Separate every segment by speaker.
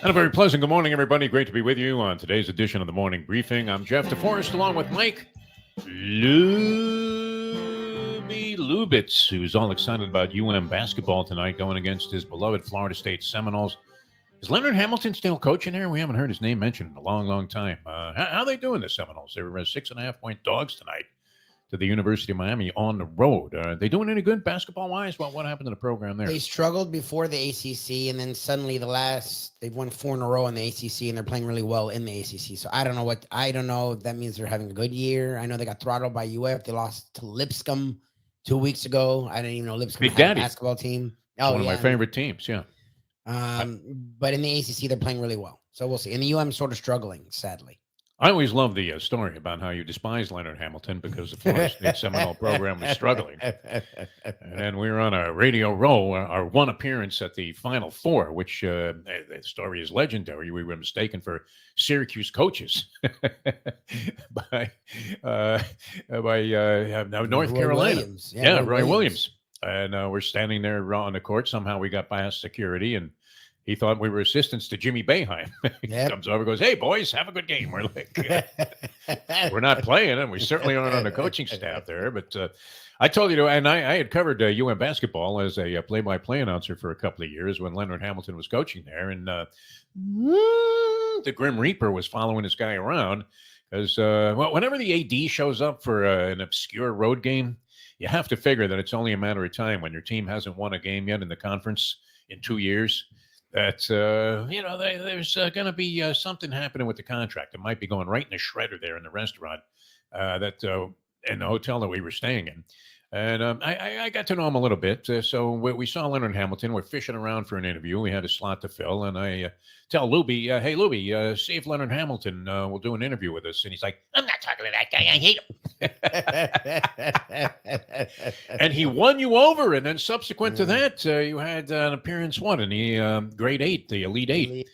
Speaker 1: And a very pleasant good morning, everybody. Great to be with you on today's edition of the Morning Briefing. I'm Jeff DeForest, along with Mike Lubitz, who's all excited about basketball tonight, going against his beloved Florida State Seminoles. Is Leonard Hamilton still coaching there? We haven't heard his name mentioned in a long, long time. How are they doing, the Seminoles? They were 6.5-point dogs tonight to the University of Miami on the road. Are they doing any good basketball-wise? What happened to the program there?
Speaker 2: They struggled before the ACC, and then suddenly they've won 4 in a row in the ACC, and they're playing really well in the ACC. So I don't know if that means they're having a good year. I know they got throttled by UF. They lost to Lipscomb 2 weeks ago. I didn't even know Lipscomb had a basketball team.
Speaker 1: Oh, one of my favorite teams, yeah.
Speaker 2: But in the ACC, they're playing really well. So we'll see. And the UM sort of struggling, sadly.
Speaker 1: I always love the story about how you despise Leonard Hamilton because the Florida State Seminole program was struggling. And then we were on a radio row, our one appearance at the Final Four, which the story is legendary. We were mistaken for Syracuse coaches by North Carolina.
Speaker 2: Williams.
Speaker 1: Roy Williams. And we're standing there on the court. Somehow we got past security, and he thought we were assistants to Jimmy Boeheim. He comes over and goes, "Hey, boys, have a good game." We're like, we're not playing, and we certainly aren't on the coaching staff there. But I told you, and I had covered basketball as a play-by-play announcer for a couple of years when Leonard Hamilton was coaching there. And the Grim Reaper was following this guy around because, whenever the AD shows up for an obscure road game, you have to figure that it's only a matter of time when your team hasn't won a game yet in the conference in 2 years. That, there's going to be something happening with the contract. It might be going right in the shredder there in the restaurant in the hotel that we were staying in. And I got to know him a little bit. So we saw Leonard Hamilton. We're fishing around for an interview. We had a slot to fill. And I tell Lubie, "Hey, Lubie, see if Leonard Hamilton will do an interview with us." And he's like, "I'm not talking to that guy. I hate him." And he won you over. And then subsequent to that, you had an appearance, in the grade 8, the Elite Eight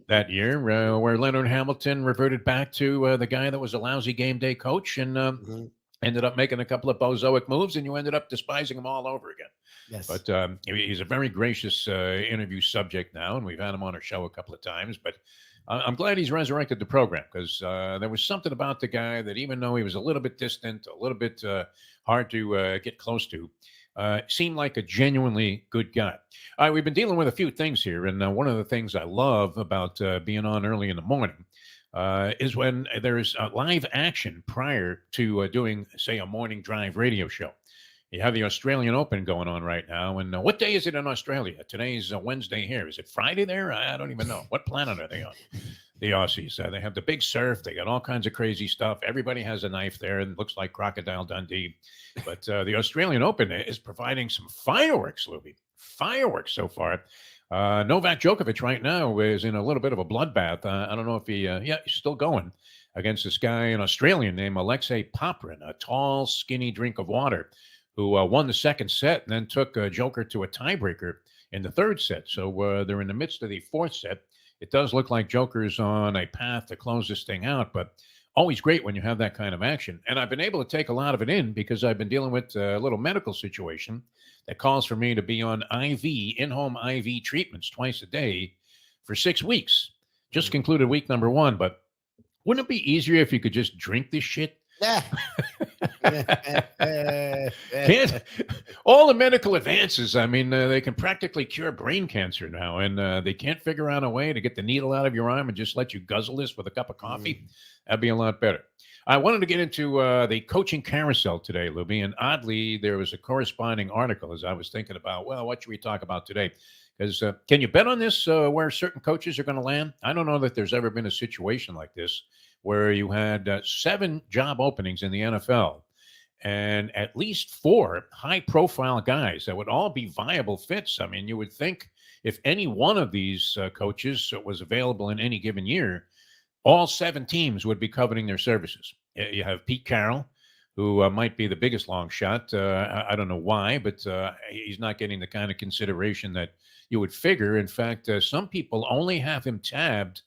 Speaker 1: that year, where Leonard Hamilton reverted back to the guy that was a lousy game day coach and ended up making a couple of bozoic moves, and you ended up despising him all over again.
Speaker 2: Yes.
Speaker 1: But he's a very gracious interview subject now, and we've had him on our show a couple of times. But I'm glad he's resurrected the program because there was something about the guy that, even though he was a little bit distant, a little bit hard to get close to, seemed like a genuinely good guy. We've been dealing with a few things here, and one of the things I love about being on early in the morning is when there's live action prior to doing, say, a morning drive radio show. You have the Australian Open going on right now. And what day is it in Australia? Today's Wednesday here. Is it Friday there? I don't even know. What planet are they on? The Aussies. They have the big surf. They got all kinds of crazy stuff. Everybody has a knife there and looks like Crocodile Dundee. But the Australian Open is providing some fireworks, Lubie. Fireworks so far. Novak Djokovic right now is in a little bit of a bloodbath. I don't know if he's still going against this guy, an Australian named Alexei Poprin, a tall, skinny drink of water, who won the second set and then took Joker to a tiebreaker in the third set. So they're in the midst of the fourth set. It does look like Joker's on a path to close this thing out, but always great when you have that kind of action. And I've been able to take a lot of it in because I've been dealing with a little medical situation that calls for me to be on in-home IV treatments twice a day for 6 weeks. Just concluded week number 1, but wouldn't it be easier if you could just drink this shit? All the medical advances, I mean, they can practically cure brain cancer now, and they can't figure out a way to get the needle out of your arm and just let you guzzle this with a cup of coffee. That'd be a lot better. I wanted to get into the coaching carousel today, Lubie, and oddly, there was a corresponding article as I was thinking about, well, what should we talk about today? Because can you bet on this, where certain coaches are going to land? I don't know that there's ever been a situation like this where you had 7 job openings in the NFL and at least 4 high-profile guys that would all be viable fits. I mean, you would think if any one of these coaches was available in any given year, all 7 teams would be coveting their services. You have Pete Carroll, who might be the biggest long shot. I don't know why, but he's not getting the kind of consideration that you would figure. In fact, some people only have him tabbed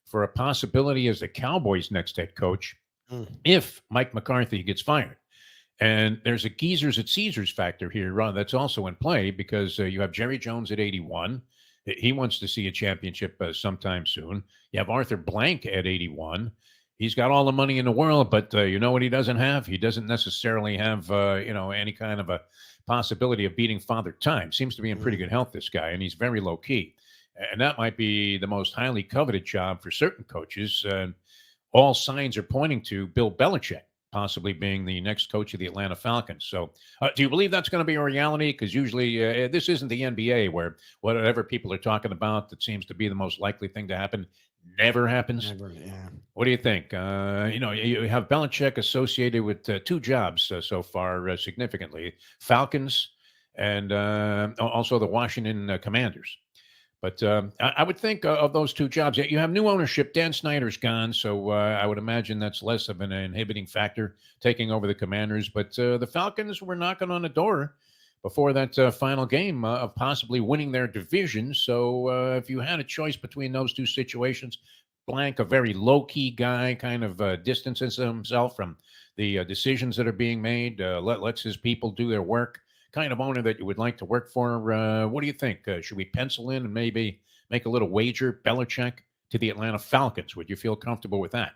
Speaker 1: for a possibility as the Cowboys' next head coach if Mike McCarthy gets fired. And there's a geezers at Caesars factor here, Ron, that's also in play because you have Jerry Jones at 81. He wants to see a championship sometime soon. You have Arthur Blank at 81. He's got all the money in the world, but you know what he doesn't have? He doesn't necessarily have, any kind of a possibility of beating Father Time. Seems to be in pretty good health, this guy, and he's very low key. And that might be the most highly coveted job for certain coaches. All signs are pointing to Bill Belichick possibly being the next coach of the Atlanta Falcons. So, do you believe that's going to be a reality? Because usually this isn't the NBA where whatever people are talking about that seems to be the most likely thing to happen never happens.
Speaker 2: Never, yeah.
Speaker 1: What do you think? You have Belichick associated with two jobs so far significantly: Falcons and also the Washington Commanders. But I would think of those two jobs. You have new ownership. Dan Snyder's gone, so I would imagine that's less of an inhibiting factor taking over the Commanders. But the Falcons were knocking on the door before that final game of possibly winning their division. So if you had a choice between those two situations, Blank, a very low-key guy, kind of distances himself from the decisions that are being made, lets his people do their work, kind of owner that you would like to work for. What do you think? Should we pencil in and maybe make a little wager, Belichick to the Atlanta Falcons? Would you feel comfortable with that?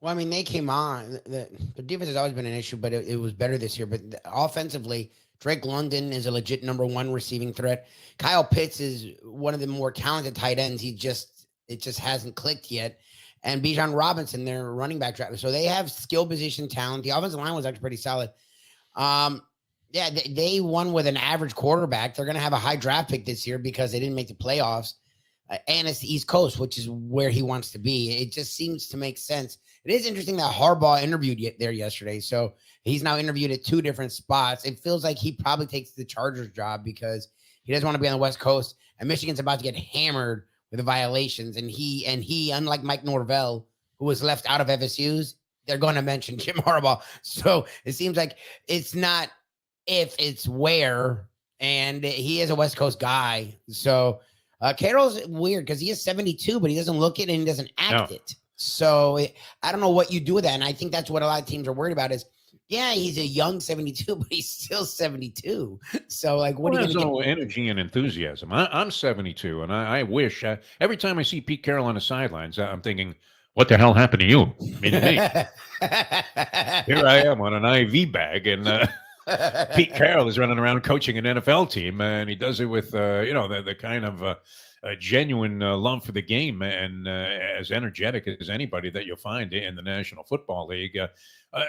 Speaker 2: Well, I mean, they came on. The defense has always been an issue, but it was better this year. But offensively, Drake London is a legit number one receiving threat. Kyle Pitts is one of the more talented tight ends. It just hasn't clicked yet. And Bijan Robinson, their running back driver. So they have skill position talent. The offensive line was actually pretty solid. Yeah, they won with an average quarterback. They're going to have a high draft pick this year because they didn't make the playoffs. And it's the East Coast, which is where he wants to be. It just seems to make sense. It is interesting that Harbaugh interviewed there yesterday. So he's now interviewed at two different spots. It feels like he probably takes the Chargers job because he doesn't want to be on the West Coast. And Michigan's about to get hammered with the violations. And he, unlike Mike Norvell, who was left out of FSU's, they're going to mention Jim Harbaugh. So it seems like it's not if, it's where, and he is a West Coast guy. So Carroll's weird because he is 72, but he doesn't look it and he doesn't act it. So I don't know what you do with that. And I think that's what a lot of teams are worried about is, yeah, he's a young 72, but he's still 72. So like, what are you going to
Speaker 1: get? Energy and enthusiasm. I'm 72, and I wish every time I see Pete Carroll on the sidelines, I'm thinking, what the hell happened to you? Here I am on an IV bag, and Pete Carroll is running around coaching an NFL team, and he does it with the kind of genuine love for the game and as energetic as anybody that you'll find in the National Football League.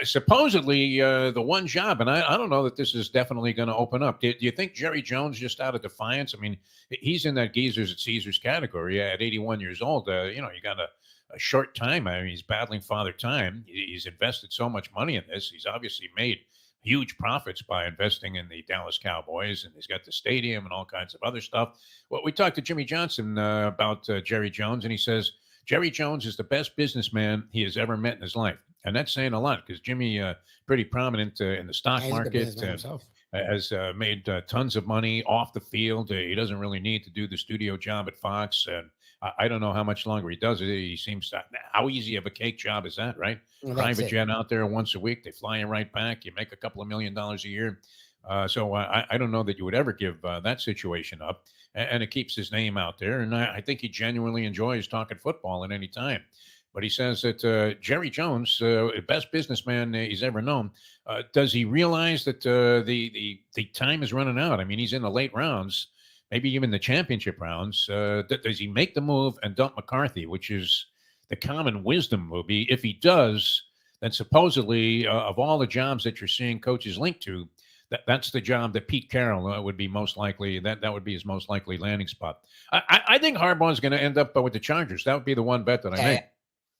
Speaker 1: Supposedly, the one job, and I don't know that this is definitely going to open up. Do you think Jerry Jones, just out of defiance? I mean, he's in that geezers at Caesars category at 81 years old. You got a short time. I mean, he's battling Father Time. He's invested so much money in this. He's obviously made huge profits by investing in the Dallas Cowboys, and he's got the stadium and all kinds of other stuff. Well, we talked to Jimmy Johnson about Jerry Jones, and he says Jerry Jones is the best businessman he has ever met in his life. And that's saying a lot because Jimmy, pretty prominent in the stock market, has made tons of money off the field. He doesn't really need to do the studio job at Fox. And I don't know how much longer he does it. He seems to, how easy of a cake job is that, right?
Speaker 2: Well,
Speaker 1: private jet out there once a week. They fly you right back. You make a couple of $1 million a year. So I don't know that you would ever give that situation up. And it keeps his name out there. And I think he genuinely enjoys talking football at any time. But he says that Jerry Jones, best businessman he's ever known, does he realize that the time is running out? I mean, he's in the late rounds, maybe even the championship rounds. Does he make the move and dump McCarthy, which is the common wisdom movie? If he does, then supposedly of all the jobs that you're seeing coaches linked to, that's the job that Pete Carroll would be most likely. That would be his most likely landing spot. I think Harbaugh is going to end up with the Chargers. That would be the one bet that I make.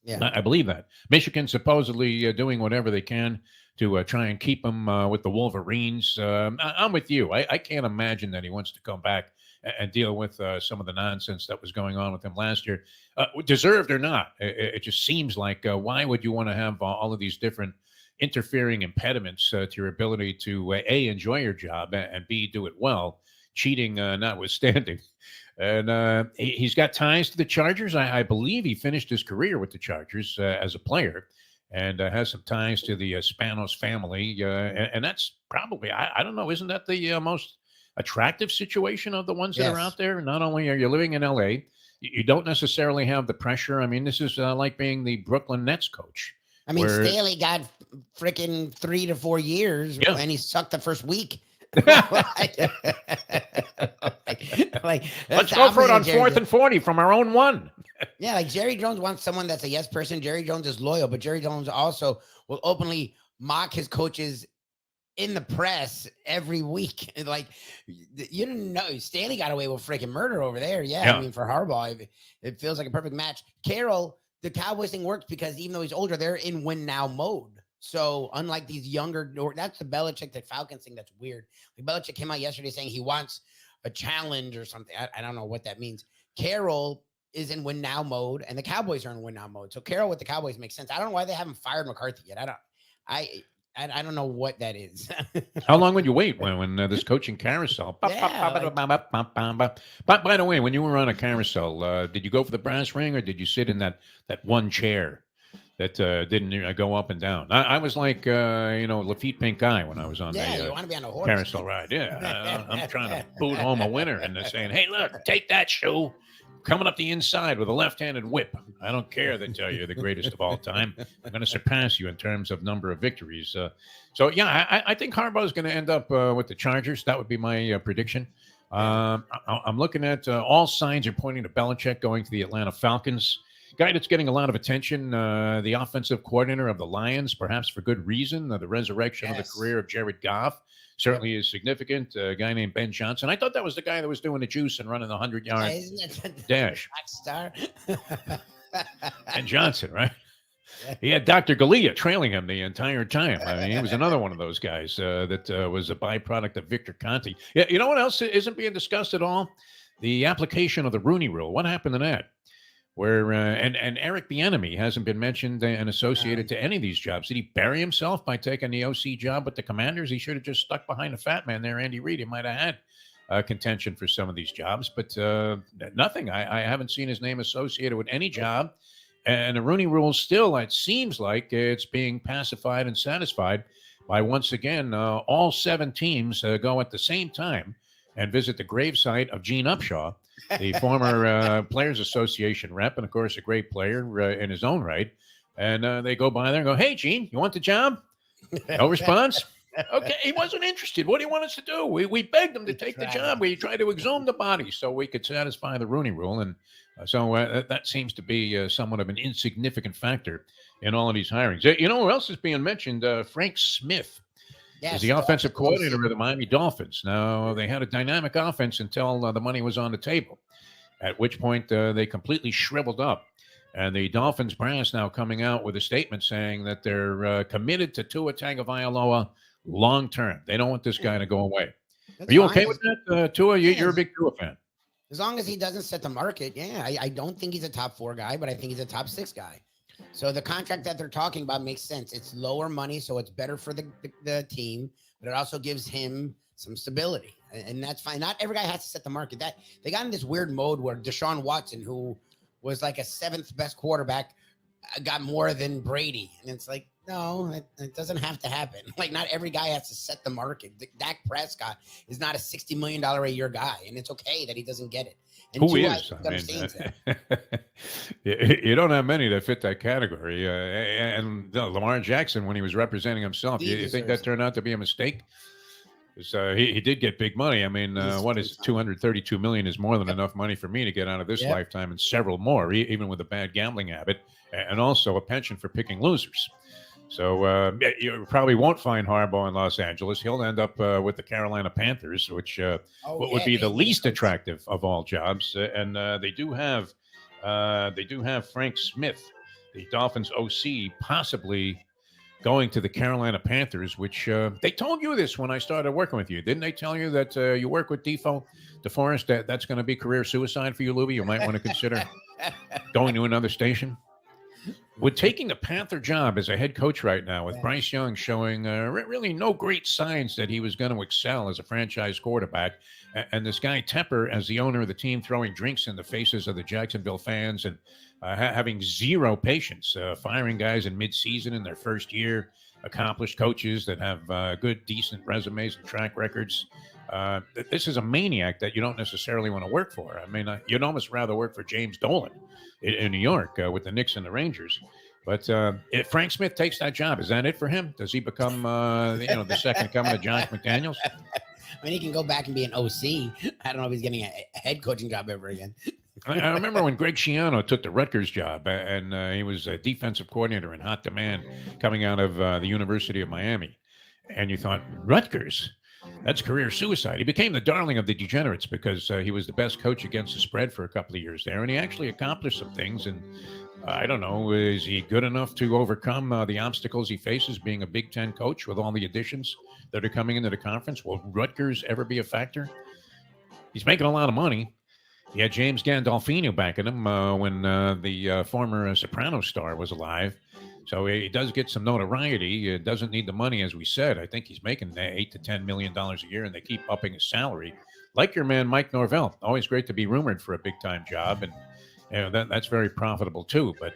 Speaker 2: Yeah,
Speaker 1: I believe that. Michigan supposedly doing whatever they can to try and keep him with the Wolverines. I'm with you. I can't imagine that he wants to come back and deal with some of the nonsense that was going on with him last year. Deserved or not, it just seems like why would you want to have all of these different interfering impediments to your ability to A, enjoy your job, and B, do it well, cheating notwithstanding. And he's got ties to the Chargers. I believe he finished his career with the Chargers as a player and has some ties to the Spanos family. And that's probably, I don't know, isn't that the most attractive situation of the ones that are
Speaker 2: Yes.
Speaker 1: out there. Not only are you living in LA, you don't necessarily have the pressure. I mean, this is like being the Brooklyn Nets coach,
Speaker 2: I mean,
Speaker 1: where
Speaker 2: Staley got freaking 3 to 4 years,
Speaker 1: yeah,
Speaker 2: and he sucked the first week. like, that's
Speaker 1: let's
Speaker 2: the
Speaker 1: go for it
Speaker 2: opposite of
Speaker 1: on
Speaker 2: Jerry
Speaker 1: 4th and 40 from our own one.
Speaker 2: Yeah, like Jerry Jones wants someone that's a yes person. Jerry Jones is loyal, but Jerry Jones also will openly mock his coaches in the press every week. Like, you didn't know Stanley got away with freaking murder over there. Yeah, I
Speaker 1: Yeah.
Speaker 2: mean, for Harbaugh, it feels like a perfect match. Carroll, the Cowboys thing works because even though he's older, they're in win now mode. So unlike these younger, or that's the Belichick, the Falcons thing. That's weird. Like Belichick came out yesterday saying he wants a challenge or something. I don't know what that means. Carroll is in win now mode, and the Cowboys are in win now mode. So Carroll with the Cowboys makes sense. I don't know why they haven't fired McCarthy yet. I don't know what that is.
Speaker 1: How long would you wait when this coaching carousel?
Speaker 2: Yeah,
Speaker 1: By the way, when you were on a carousel, did you go for the brass ring or did you sit in that one chair that didn't go up and down? I was like, Lafitte Pink Guy when I was on
Speaker 2: yeah, you
Speaker 1: the
Speaker 2: want to be on a horse.
Speaker 1: carousel ride. Yeah, I'm trying to boot home a winner and they're saying, hey, look, take that shoe. Coming up the inside with a left-handed whip. I don't care that you're the greatest of all time. I'm going to surpass you in terms of number of victories. I think Harbaugh is going to end up with the Chargers. That would be my prediction. I'm looking at all signs are pointing to Belichick going to the Atlanta Falcons. Guy that's getting a lot of attention, the offensive coordinator of the Lions, perhaps for good reason. The resurrection of the career of Jared Goff certainly is significant. A guy named Ben Johnson. I thought that was the guy that was doing the juice and running the 100-yard dash.
Speaker 2: Star.
Speaker 1: Ben Johnson, right? He had Dr. Galea trailing him the entire time. I mean, he was another one of those guys that was a byproduct of Victor Conte. Yeah, you know what else isn't being discussed at all? The application of the Rooney Rule. What happened to that? Where and Eric Bieniemy hasn't been mentioned and associated to any of these jobs. Did he bury himself by taking the OC job with the Commanders? He should have just stuck behind the fat man there, Andy Reid. He might have had contention for some of these jobs, but nothing. I haven't seen his name associated with any job. And the Rooney Rule still, it seems like it's being pacified and satisfied by, once again, all 7 teams go at the same time and visit the gravesite of Gene Upshaw, the former Players Association rep, and of course a great player in his own right. And they go by there and go, hey, Gene, you want the job? No response? Okay, he wasn't interested. What do you want us to do? We begged him to take the job. We tried to exhume the body so we could satisfy the Rooney Rule. And so that seems to be somewhat of an insignificant factor in all of these hirings. You know who else is being mentioned? Frank Smith. Is the offensive coordinator of the Miami Dolphins. Now, they had a dynamic offense until the money was on the table, at which point they completely shriveled up. And the Dolphins brass now coming out with a statement saying that they're committed to Tua Tagovailoa long term. They don't want this guy to go away. Are you okay with that, Tua? You're a big Tua fan.
Speaker 2: As long as he doesn't set the market, yeah. I don't think he's a top 4 guy, but I think he's a top 6 guy. So the contract that they're talking about makes sense. It's lower money, so it's better for the team, but it also gives him some stability, and that's fine. Not every guy has to set the market. That they got in this weird mode where Deshaun Watson, who was like a 7th best quarterback, got more than Brady, and it's like, no, it doesn't have to happen. Like, not every guy has to set the market. Dak Prescott is not a $60 million a year guy, and it's okay that he doesn't get it. And
Speaker 1: who is? I mean, you don't have many that fit that category. And Lamar Jackson, when he was representing himself, you think that turned out to be a mistake? Because he did get big money. I mean, what is $232 million is more than enough money for me to get out of this lifetime and several more, even with a bad gambling habit, and also a pension for picking losers. So you probably won't find Harbaugh in Los Angeles. He'll end up with the Carolina Panthers, which would be the least attractive of all jobs. And they do have Frank Smith, the Dolphins OC, possibly going to the Carolina Panthers, which they told you this when I started working with you. Didn't they tell you that you work with Defo DeForest, that's going to be career suicide for you, Lubie? You might want to consider going to another station. With taking the Panther job as a head coach right now, with Bryce Young showing really no great signs that he was going to excel as a franchise quarterback, and this guy Tepper as the owner of the team throwing drinks in the faces of the Jacksonville fans and having zero patience, firing guys in midseason in their first year, accomplished coaches that have good, decent resumes and track records. This is a maniac that you don't necessarily want to work for. I mean, you'd almost rather work for James Dolan in New York with the Knicks and the Rangers. But if Frank Smith takes that job, is that it for him? Does he become, the second coming of Josh McDaniels?
Speaker 2: I mean, he can go back and be an OC. I don't know if he's getting a head coaching job ever again.
Speaker 1: I remember when Greg Schiano took the Rutgers job, and he was a defensive coordinator in hot demand coming out of the University of Miami. And you thought, Rutgers? That's career suicide. He became the darling of the degenerates because he was the best coach against the spread for a couple of years there. And he actually accomplished some things. And I don't know, is he good enough to overcome the obstacles he faces being a Big Ten coach with all the additions that are coming into the conference? Will Rutgers ever be a factor? He's making a lot of money. He had James Gandolfino backing him when the former Sopranos star was alive. So he does get some notoriety. He doesn't need the money, as we said. I think he's making $8 to $10 million a year, and they keep upping his salary. Like your man, Mike Norvell. Always great to be rumored for a big-time job, and that's very profitable too. But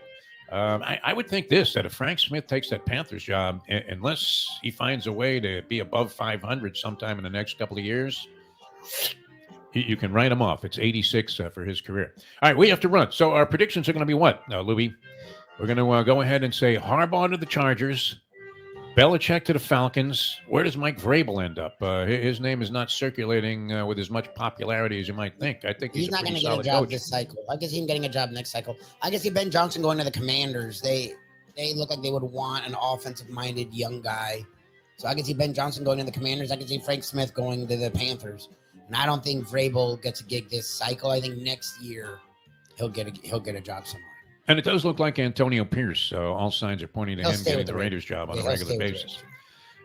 Speaker 1: I would think that if Frank Smith takes that Panthers job, unless he finds a way to be above 500 sometime in the next couple of years, you can write him off. It's 86 for his career. All right, we have to run. So our predictions are going to be what, Lubie? We're going to go ahead and say Harbaugh to the Chargers, Belichick to the Falcons. Where does Mike Vrabel end up? His name is not circulating with as much popularity as you might think. I think he's
Speaker 2: not going to get a job this cycle. I can see him getting a job next cycle. I can see Ben Johnson going to the Commanders. They look like they would want an offensive-minded young guy. So I can see Ben Johnson going to the Commanders. I can see Frank Smith going to the Panthers. And I don't think Vrabel gets a gig this cycle. I think next year he'll get a job somewhere.
Speaker 1: And it does look like Antonio Pierce. All signs are pointing to him getting the Raiders job on a regular basis.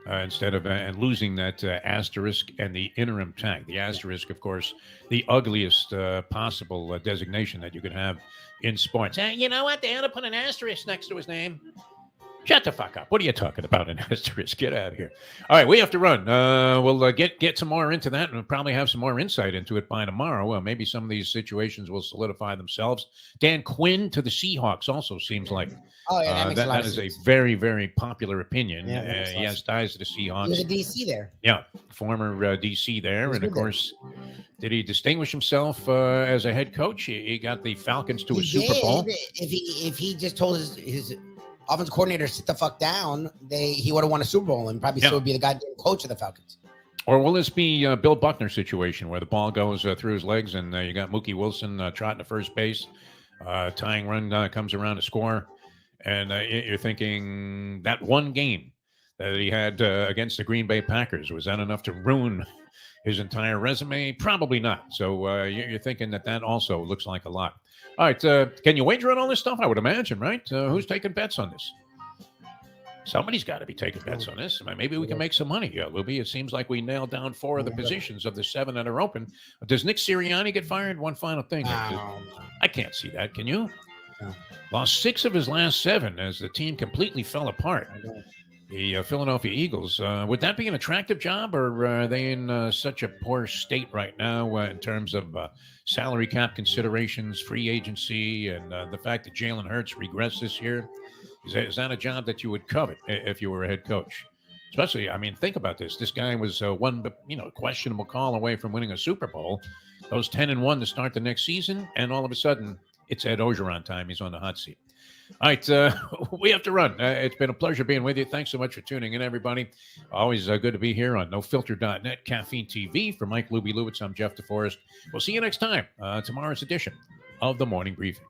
Speaker 1: Instead of and losing that asterisk and the interim tag. The asterisk, of course, the ugliest possible designation that you could have in sports. You know what? They ought to put an asterisk next to his name. Shut the fuck up. What are you talking about, an asterisk? Get out of here. All right, we have to run. We'll get some more into that, and we'll probably have some more insight into it by tomorrow. Maybe some of these situations will solidify themselves. Dan Quinn to the Seahawks also seems like that is a very, very popular opinion. He has ties to the Seahawks.
Speaker 2: He was a DC there.
Speaker 1: Yeah, former DC there. And, of course, did he distinguish himself as a head coach? He got the Falcons to a Super Bowl.
Speaker 2: If he just told his offensive coordinator sit the fuck down, he would have won a Super Bowl and probably still would be the goddamn coach of the Falcons.
Speaker 1: Or will this be a Bill Buckner situation where the ball goes through his legs and you got Mookie Wilson trotting to first base, tying run comes around to score, and you're thinking that one game that he had against the Green Bay Packers, was that enough to ruin his entire resume? Probably not. So you're thinking that also looks like a lot. All right, can you wager on all this stuff? I would imagine, right? Who's taking bets on this? Somebody's got to be taking bets on this. Maybe we can make some money here, Lubie. It seems like we nailed down 4 of the positions of the 7 that are open. Does Nick Sirianni get fired? One final thing. I can't see that. Can you?
Speaker 2: No.
Speaker 1: Lost 6 of his last 7 as the team completely fell apart. The Philadelphia Eagles. Would that be an attractive job, or are they in such a poor state right now in terms of salary cap considerations, free agency, and the fact that Jalen Hurts regressed this year? Is that a job that you would covet if you were a head coach? Especially, think about this. This guy was one questionable call away from winning a Super Bowl. Goes 10-1 to start the next season, and all of a sudden, it's Ed Orgeron time. He's on the hot seat. All right, we have to run. It's been a pleasure being with you. Thanks so much for tuning in, everybody. Always good to be here on NoFilter.net, Caffeine TV. For Mike Lubie Lewitz, I'm Jeff DeForest. We'll see you next time, tomorrow's edition of the Morning Briefing.